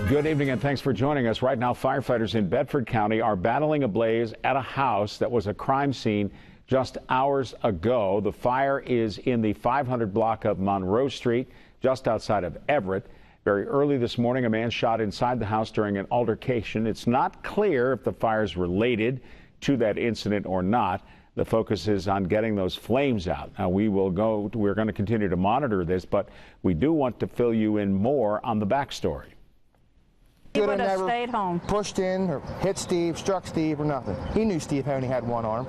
Good evening and thanks for joining us. Right now, firefighters in Bedford County are battling a blaze at a house that was a crime scene just hours ago. The fire is in the 500 block of Monroe Street, just outside of Everett. Very early this morning, a man shot inside the house during an altercation. It's not clear if the fire is related to that incident or not. The focus is on getting those flames out. Now, we're going to continue to monitor this, but we do want to fill you in more on the backstory. He would have stayed home. Pushed in or hit Steve, struck Steve or nothing. He knew Steve only had one arm.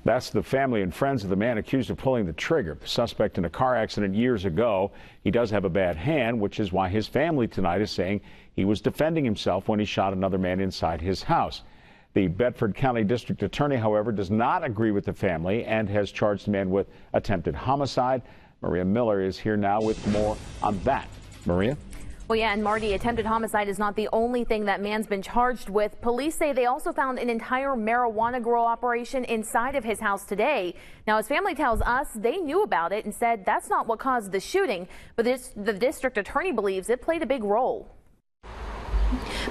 That's the family and friends of the man accused of pulling the trigger. The suspect in a car accident years ago. He does have a bad hand, which is why his family tonight is saying he was defending himself when he shot another man inside his house. The Bedford County District Attorney, however, does not agree with the family and has charged the man with attempted homicide. Maria Miller is here now with more on that. Maria? Well, yeah, and Marty, attempted homicide is not the only thing that man's been charged with. Police say they also found an entire marijuana grow operation inside of his house today. Now, his family tells us they knew about it and said that's not what caused the shooting, but the district attorney believes it played a big role.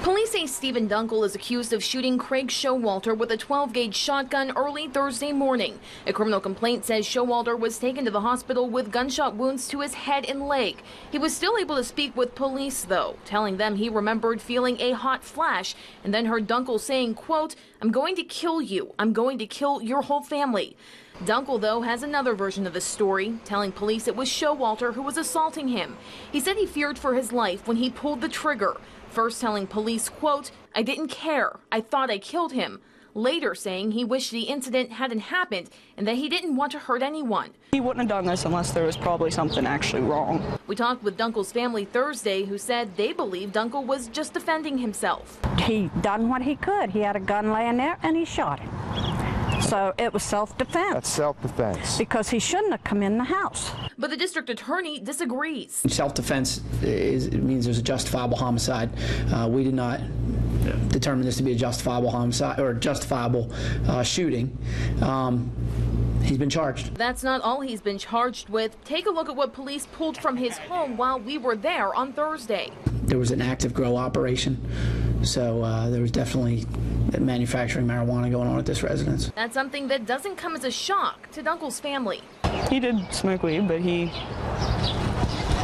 Police say Stephen Dunkel is accused of shooting Craig Showalter with a 12-gauge shotgun early Thursday morning. A criminal complaint says Showalter was taken to the hospital with gunshot wounds to his head and leg. He was still able to speak with police, though, telling them he remembered feeling a hot flash and then heard Dunkel saying, quote, "I'm going to kill you. I'm going to kill your whole family." Dunkel, though, has another version of the story, telling police it was Showalter who was assaulting him. He said he feared for his life when he pulled the trigger. First telling police, quote, "I didn't care. I thought I killed him." Later saying he wished the incident hadn't happened and that he didn't want to hurt anyone. He wouldn't have done this unless there was probably something actually wrong. We talked with Dunkel's family Thursday, who said they believe Dunkel was just defending himself. He done what he could. He had a gun laying there and he shot it. So it was self-defense. That's self-defense. Because he shouldn't have come in the house. But the district attorney disagrees. Self-defense means there's a justifiable homicide. We did not determine this to be a justifiable homicide or justifiable shooting. He's been charged. That's not all he's been charged with. Take a look at what police pulled from his home while we were there on Thursday. There was an active grow operation, so there was definitely manufacturing marijuana going on at this residence. That's something that doesn't come as a shock to Dunkel's family. He did smoke weed, but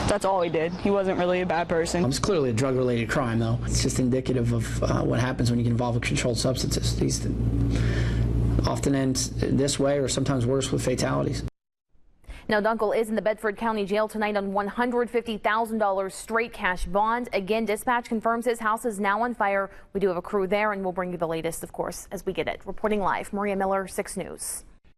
that's all he did. He wasn't really a bad person. It's clearly a drug-related crime, though. It's just indicative of what happens when you get involved with controlled substances. These often end this way or sometimes worse with fatalities. Now, Dunkel is in the Bedford County Jail tonight on $150,000 straight cash bond. Again, dispatch confirms his house is now on fire. We do have a crew there, and we'll bring you the latest, of course, as we get it. Reporting live, Maria Miller, 6 News.